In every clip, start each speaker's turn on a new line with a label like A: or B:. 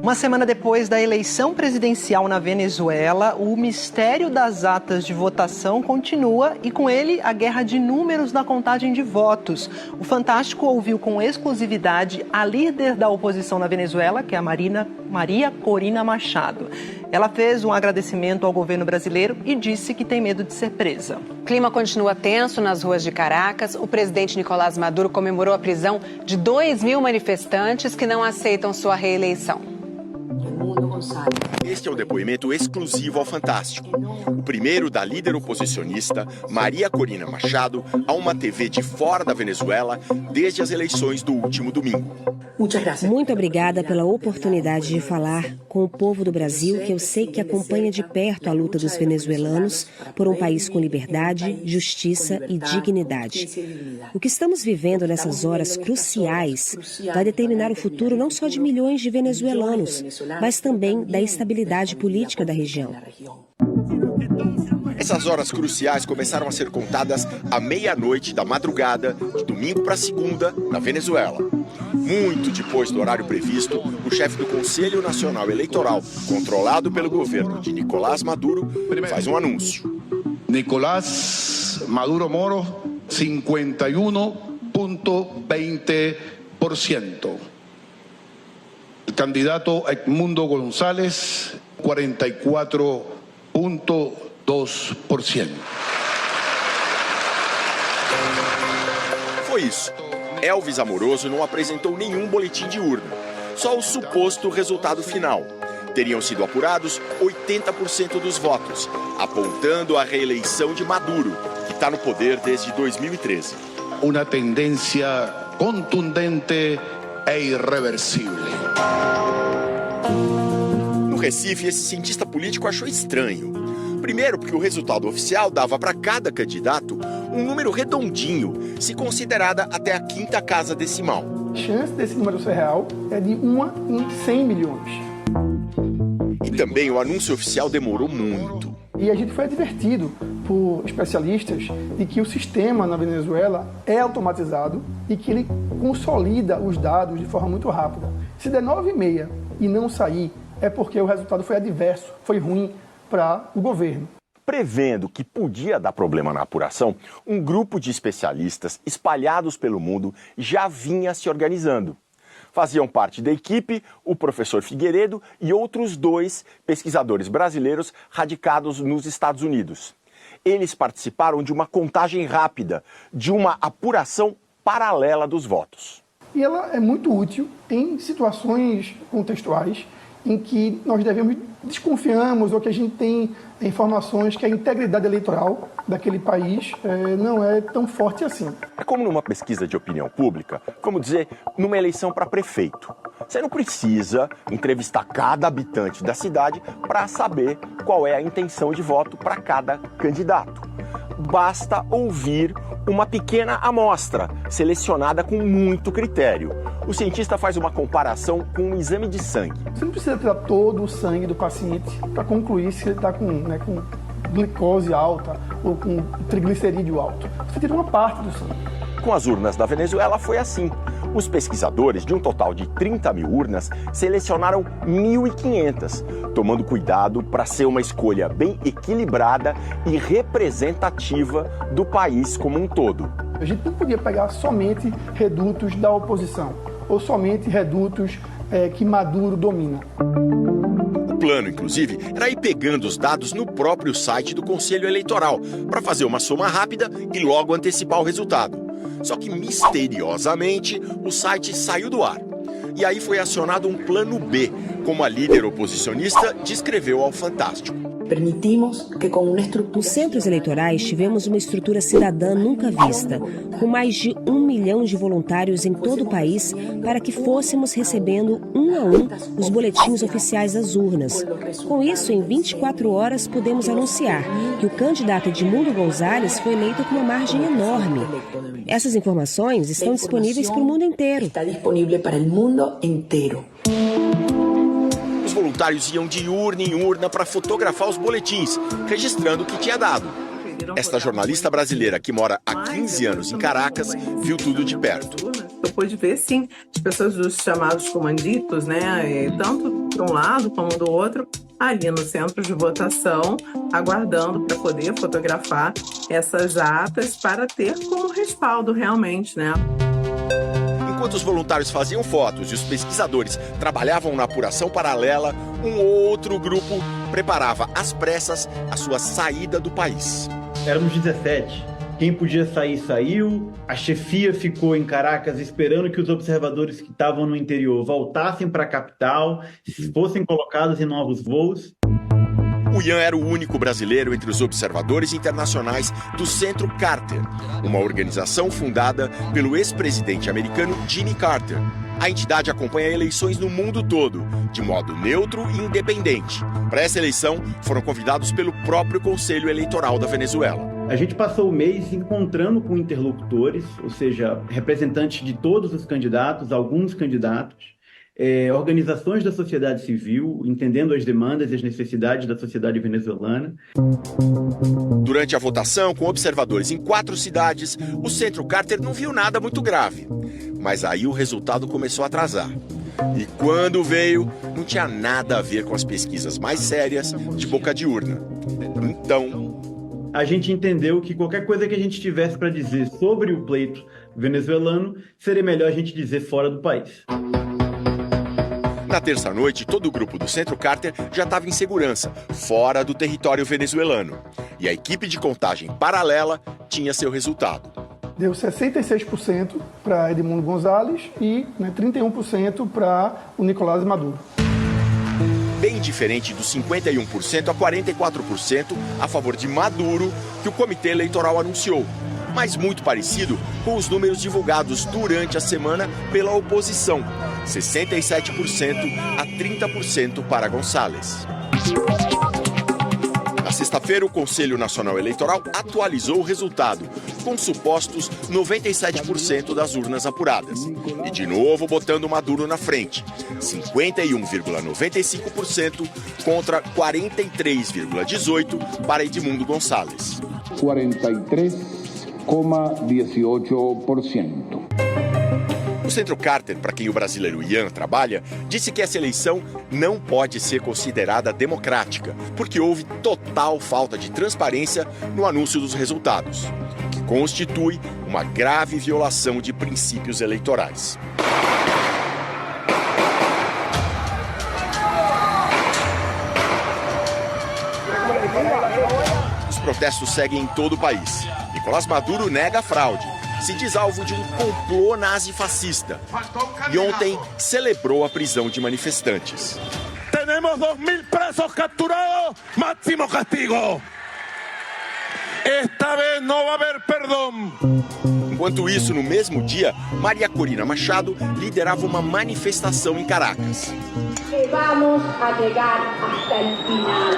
A: Uma semana depois da eleição presidencial na Venezuela, o mistério das atas de votação continua e, com ele, a guerra de números na contagem de votos. O Fantástico ouviu com exclusividade a líder da oposição na Venezuela, que é a Maria Corina Machado. Ela fez um agradecimento ao governo brasileiro e disse que tem medo de ser presa.
B: O clima continua tenso nas ruas de Caracas. O presidente Nicolás Maduro comemorou a prisão de 2.000 manifestantes que não aceitam sua reeleição.
C: Este é o depoimento exclusivo ao Fantástico. O primeiro da líder oposicionista Maria Corina Machado a uma TV de fora da Venezuela desde as eleições do último domingo.
D: Muito obrigada pela oportunidade de falar com o povo do Brasil, que eu sei que acompanha de perto a luta dos venezuelanos por um país com liberdade, justiça e dignidade. O que estamos vivendo nessas horas cruciais vai determinar o futuro não só de milhões de venezuelanos, mas também da estabilidade política da região.
C: Essas horas cruciais começaram a ser contadas à meia-noite da madrugada, de domingo para segunda, na Venezuela. Muito depois do horário previsto, o chefe do Conselho Nacional Eleitoral, controlado pelo governo de Nicolás Maduro, faz um anúncio.
E: Nicolás Maduro Moro, 51.20%. El candidato Edmundo González, 44.2%.
C: Foi isso. Elvis Amoroso não apresentou nenhum boletim de urna, só o suposto resultado final. Teriam sido apurados 80% dos votos, apontando a reeleição de Maduro, que está no poder desde 2013.
E: Uma tendência contundente e irreversível.
C: No Recife, esse cientista político achou estranho. Primeiro, porque o resultado oficial dava para cada candidato um número redondinho, se considerada até a quinta casa decimal.
F: A chance desse número ser real é de 1 em 100 milhões.
C: E também o anúncio oficial demorou muito.
F: E a gente foi advertido por especialistas de que o sistema na Venezuela é automatizado e que ele consolida os dados de forma muito rápida. Se der 9h30 e não sair, é porque o resultado foi adverso, foi ruim para o governo.
C: Prevendo que podia dar problema na apuração, um grupo de especialistas espalhados pelo mundo já vinha se organizando. Faziam parte da equipe o professor Figueiredo e outros 2 pesquisadores brasileiros radicados nos Estados Unidos. Eles participaram de uma contagem rápida, de uma apuração paralela dos votos.
F: E ela é muito útil em situações contextuais em que nós desconfiamos ou que a gente tem informações que a integridade eleitoral daquele país não é tão forte assim.
C: É como numa pesquisa de opinião pública, como dizer, numa eleição para prefeito. Você não precisa entrevistar cada habitante da cidade para saber qual é a intenção de voto para cada candidato. Basta ouvir uma pequena amostra, selecionada com muito critério. O cientista faz uma comparação com um exame de sangue.
F: Você não precisa tirar todo o sangue do paciente para concluir se ele está com glicose alta ou com triglicerídeo alto. Você tira uma parte do sangue.
C: Com as urnas da Venezuela foi assim. Os pesquisadores, de um total de 30.000 urnas, selecionaram 1.500, tomando cuidado para ser uma escolha bem equilibrada e representativa do país como um todo.
F: A gente não podia pegar somente redutos da oposição, ou somente redutos que Maduro domina.
C: O plano, inclusive, era ir pegando os dados no próprio site do Conselho Eleitoral, para fazer uma soma rápida e logo antecipar o resultado. Só que, misteriosamente, o site saiu do ar. E aí foi acionado um plano B, como a líder oposicionista descreveu ao Fantástico.
D: Nos centros eleitorais tivemos uma estrutura cidadã nunca vista, com mais de 1 milhão de voluntários em todo o país para que fôssemos recebendo um a um os boletins oficiais das urnas. Com isso, em 24 horas, pudemos anunciar que o candidato Edmundo González foi eleito com uma margem enorme. Essas informações estão disponíveis para o mundo inteiro.
C: Os voluntários iam de urna em urna para fotografar os boletins, registrando o que tinha dado. Esta jornalista brasileira, que mora há 15 anos em Caracas, viu tudo de perto.
G: Eu pude ver, sim, as pessoas dos chamados comanditos, né? Tanto para um lado como do outro, ali no centro de votação, aguardando para poder fotografar essas atas para ter como respaldo realmente, né?
C: Enquanto os voluntários faziam fotos e os pesquisadores trabalhavam na apuração paralela, um outro grupo preparava às pressas a sua saída do país.
H: Éramos 17. Quem podia sair, saiu. A chefia ficou em Caracas esperando que os observadores que estavam no interior voltassem para a capital, fossem colocados em novos voos.
C: O Ian era o único brasileiro entre os observadores internacionais do Centro Carter, uma organização fundada pelo ex-presidente americano Jimmy Carter. A entidade acompanha eleições no mundo todo, de modo neutro e independente. Para essa eleição, foram convidados pelo próprio Conselho Eleitoral da Venezuela.
H: A gente passou o mês encontrando com interlocutores, ou seja, representantes de todos os candidatos, alguns candidatos, organizações da sociedade civil, entendendo as demandas e as necessidades da sociedade venezuelana.
C: Durante a votação, com observadores em 4 cidades, o Centro Carter não viu nada muito grave. Mas aí o resultado começou a atrasar. E quando veio, não tinha nada a ver com as pesquisas mais sérias de boca de urna. Então,
H: a gente entendeu que qualquer coisa que a gente tivesse para dizer sobre o pleito venezuelano, seria melhor a gente dizer fora do país.
C: Na terça-noite, todo o grupo do Centro Carter já estava em segurança, fora do território venezuelano. E a equipe de contagem paralela tinha seu resultado.
F: Deu 66% para Edmundo Gonzalez e 31% para o Nicolás Maduro.
C: Bem diferente dos 51% a 44% a favor de Maduro que o Comitê Eleitoral anunciou, mas muito parecido com os números divulgados durante a semana pela oposição, 67% a 30% para González. Na sexta-feira, o Conselho Nacional Eleitoral atualizou o resultado, com supostos 97% das urnas apuradas. E de novo botando Maduro na frente, 51,95% contra 43,18% para Edmundo González.
E: 43,18%.
C: O Centro Carter, para quem o brasileiro Ian trabalha, disse que essa eleição não pode ser considerada democrática, porque houve total falta de transparência no anúncio dos resultados, o que constitui uma grave violação de princípios eleitorais. Os protestos seguem em todo o país. Nicolás Maduro nega a fraude, se diz alvo de um complô nazi-fascista e ontem celebrou a prisão de manifestantes.
I: Temos 2.000 presos capturados, máximo castigo. Esta vez não vai haver perdão.
C: Enquanto isso, no mesmo dia, Maria Corina Machado liderava uma manifestação em Caracas.
J: Vamos a chegar hasta el final.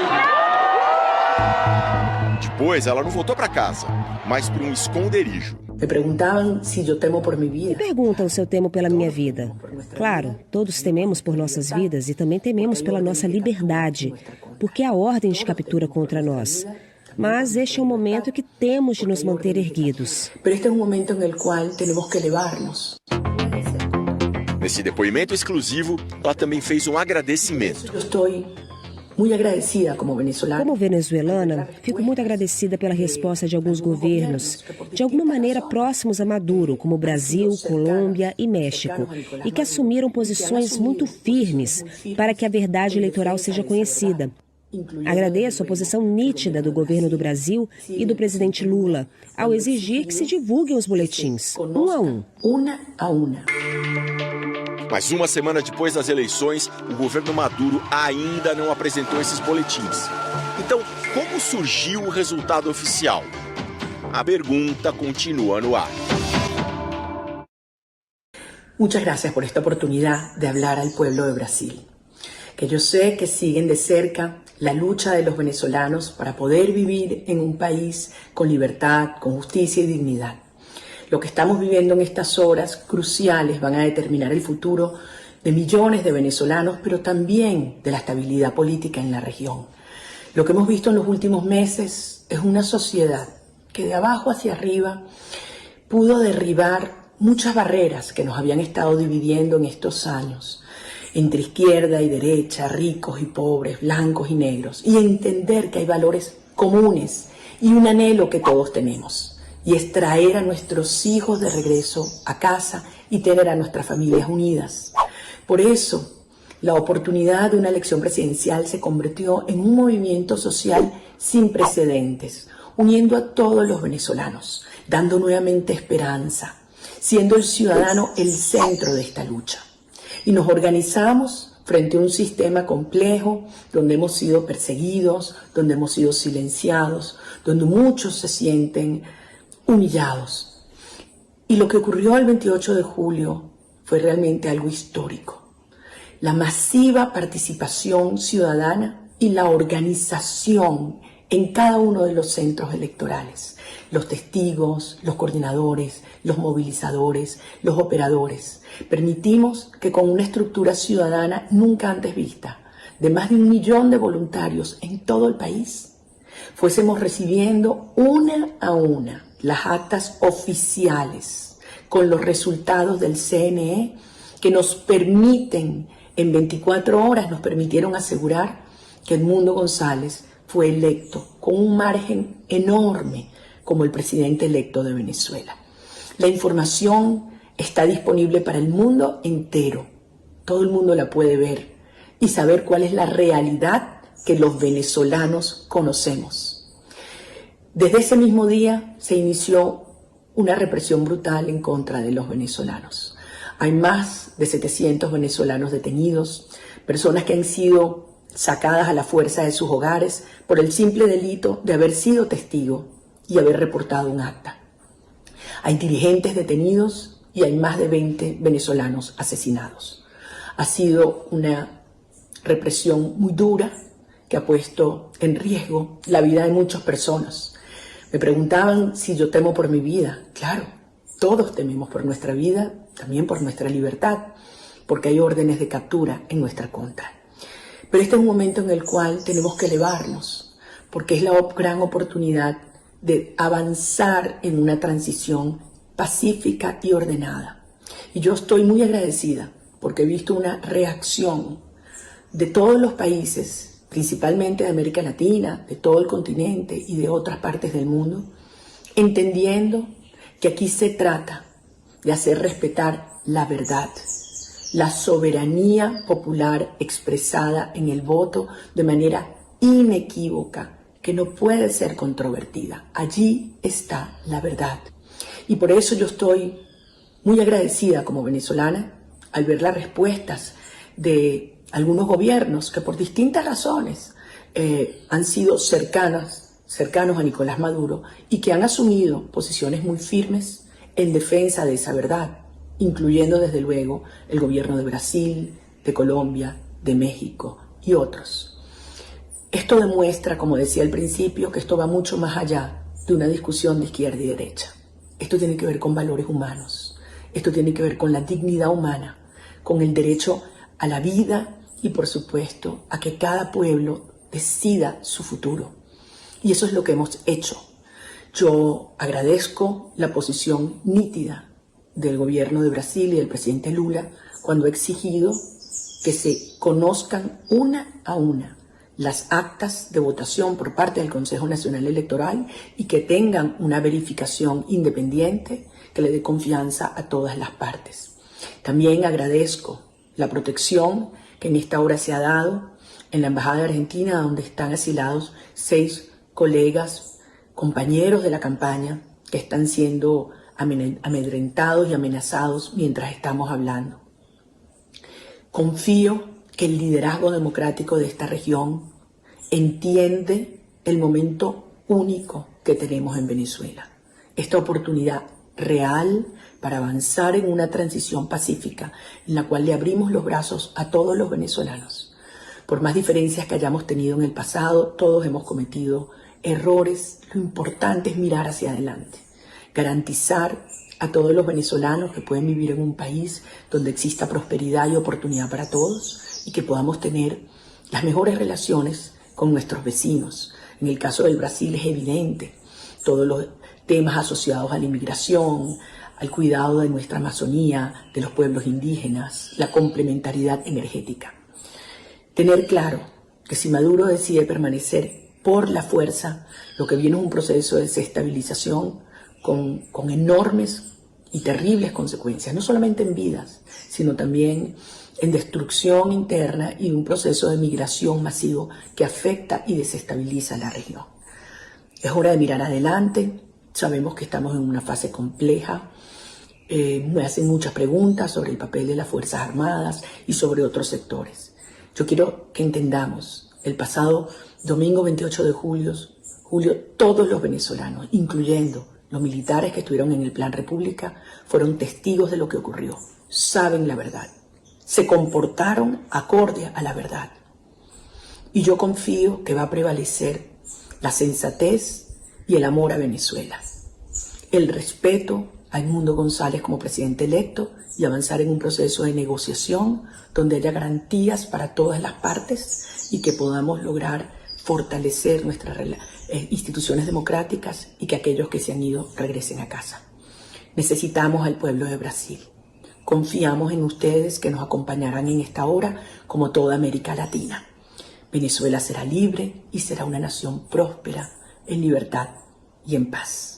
C: Depois, ela não voltou para casa, mas para um esconderijo.
G: Me perguntavam se eu temo por minha vida.
D: Me perguntam se eu temo pela minha vida. Claro, todos tememos por nossas vidas e também tememos pela nossa liberdade, porque há ordens de captura contra nós. Mas este é um momento que temos de nos manter erguidos.
G: Mas este é um momento no qual temos que elevar-nos.
C: Nesse depoimento exclusivo, ela também fez um agradecimento.
G: Eu estou muito agradecida como venezuelana.
D: Como venezuelana, fico muito agradecida pela resposta de alguns governos, de alguma maneira próximos a Maduro, como Brasil, Colômbia e México, e que assumiram posições muito firmes para que a verdade eleitoral seja conhecida. Agradeço a posição nítida do governo do Brasil e do presidente Lula ao exigir que se divulguem os boletins, um a um.
G: Uma a uma.
C: Mas uma semana depois das eleições, o governo Maduro ainda não apresentou esses boletins. Então, como surgiu o resultado oficial? A pergunta continua no ar.
G: Muchas gracias por esta oportunidad de hablar al pueblo de Brasil, que yo sé que siguen de cerca la lucha de los venezolanos para poder vivir en un país con libertad, con justicia y dignidad. Lo que estamos viviendo en estas horas cruciales van a determinar el futuro de millones de venezolanos, pero también de la estabilidad política en la región. Lo que hemos visto en los últimos meses es una sociedad que de abajo hacia arriba pudo derribar muchas barreras que nos habían estado dividiendo en estos años entre izquierda y derecha, ricos y pobres, blancos y negros, y entender que hay valores comunes y un anhelo que todos tenemos, y es traer a nuestros hijos de regreso a casa y tener a nuestras familias unidas. Por eso, la oportunidad de una elección presidencial se convirtió en un movimiento social sin precedentes, uniendo a todos los venezolanos, dando nuevamente esperanza, siendo el ciudadano el centro de esta lucha. Y nos organizamos frente a un sistema complejo donde hemos sido perseguidos, donde hemos sido silenciados, donde muchos se sienten humillados. Y lo que ocurrió el 28 de julio fue realmente algo histórico. La masiva participación ciudadana y la organización en cada uno de los centros electorales, los testigos, los coordinadores, los movilizadores, los operadores. Permitimos que con una estructura ciudadana nunca antes vista, de más de 1 millón de voluntarios en todo el país, fuésemos recibiendo una a una las actas oficiales con los resultados del CNE que nos permiten, en 24 horas nos permitieron asegurar que Edmundo González fue electo con un margen enorme como el presidente electo de Venezuela. La información está disponible para el mundo entero. Todo el mundo la puede ver y saber cuál es la realidad que los venezolanos conocemos. Desde ese mismo día se inició una represión brutal en contra de los venezolanos. Hay más de 700 venezolanos detenidos, personas que han sido sacadas a la fuerza de sus hogares por el simple delito de haber sido testigo y haber reportado un acta. Hay dirigentes detenidos y hay más de 20 venezolanos asesinados. Ha sido una represión muy dura que ha puesto en riesgo la vida de muchas personas. Me preguntaban si yo temo por mi vida. Claro, todos tememos por nuestra vida, también por nuestra libertad, porque hay órdenes de captura en nuestra contra. Pero este es un momento en el cual tenemos que elevarnos, porque es la gran oportunidad de avanzar en una transición pacífica y ordenada. Y yo estoy muy agradecida porque he visto una reacción de todos los países, principalmente de América Latina, de todo el continente y de otras partes del mundo, entendiendo que aquí se trata de hacer respetar la verdad, la soberanía popular expresada en el voto de manera inequívoca, que no puede ser controvertida. Allí está la verdad. Y por eso yo estoy muy agradecida como venezolana al ver las respuestas de algunos gobiernos que por distintas razones han sido cercanos a Nicolás Maduro y que han asumido posiciones muy firmes en defensa de esa verdad, incluyendo desde luego el gobierno de Brasil, de Colombia, de México y otros. Esto demuestra, como decía al principio, que esto va mucho más allá de una discusión de izquierda y derecha. Esto tiene que ver con valores humanos, esto tiene que ver con la dignidad humana, con el derecho a la vida y, por supuesto, a que cada pueblo decida su futuro. Y eso es lo que hemos hecho. Yo agradezco la posición nítida del gobierno de Brasil y del presidente Lula cuando ha exigido que se conozcan una a una las actas de votación por parte del Consejo Nacional Electoral y que tengan una verificación independiente que le dé confianza a todas las partes. También agradezco la protección que en esta hora se ha dado en la Embajada de Argentina, donde están asilados 6 colegas, compañeros de la campaña, que están siendo amedrentados y amenazados mientras estamos hablando. Confío que el liderazgo democrático de esta región entiende el momento único que tenemos en Venezuela. Esta oportunidad real para avanzar en una transición pacífica en la cual le abrimos los brazos a todos los venezolanos. Por más diferencias que hayamos tenido en el pasado, todos hemos cometido errores. Lo importante es mirar hacia adelante, garantizar a todos los venezolanos que pueden vivir en un país donde exista prosperidad y oportunidad para todos y que podamos tener las mejores relaciones con nuestros vecinos. En el caso del Brasil es evidente, todos los temas asociados a la inmigración, al cuidado de nuestra Amazonía, de los pueblos indígenas, la complementariedad energética. Tener claro que si Maduro decide permanecer por la fuerza, lo que viene es un proceso de desestabilización con enormes y terribles consecuencias, no solamente en vidas, sino también en destrucción interna y un proceso de migración masivo que afecta y desestabiliza la región. Es hora de mirar adelante, sabemos que estamos en una fase compleja, me hacen muchas preguntas sobre el papel de las Fuerzas Armadas y sobre otros sectores. Yo quiero que entendamos, el pasado domingo 28 de julio, todos los venezolanos, incluyendo los militares que estuvieron en el Plan República, fueron testigos de lo que ocurrió, saben la verdad, se comportaron acorde a la verdad. Y yo confío que va a prevalecer la sensatez y el amor a Venezuela, el respeto a Edmundo González como presidente electo y avanzar en un proceso de negociación donde haya garantías para todas las partes y que podamos lograr fortalecer nuestras instituciones democráticas y que aquellos que se han ido regresen a casa. Necesitamos al pueblo de Brasil. Confiamos en ustedes que nos acompañarán en esta hora como toda América Latina. Venezuela será libre y será uma nação próspera, em liberdade e em paz.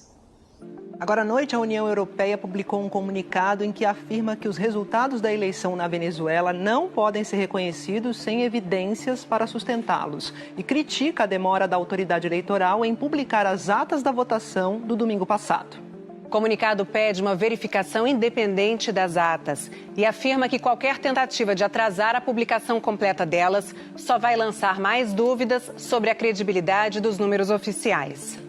A: Agora à noite, a União Europeia publicou um comunicado em que afirma que os resultados da eleição na Venezuela não podem ser reconhecidos sem evidências para sustentá-los e critica a demora da autoridade eleitoral em publicar as atas da votação do domingo passado.
B: O comunicado pede uma verificação independente das atas e afirma que qualquer tentativa de atrasar a publicação completa delas só vai lançar mais dúvidas sobre a credibilidade dos números oficiais.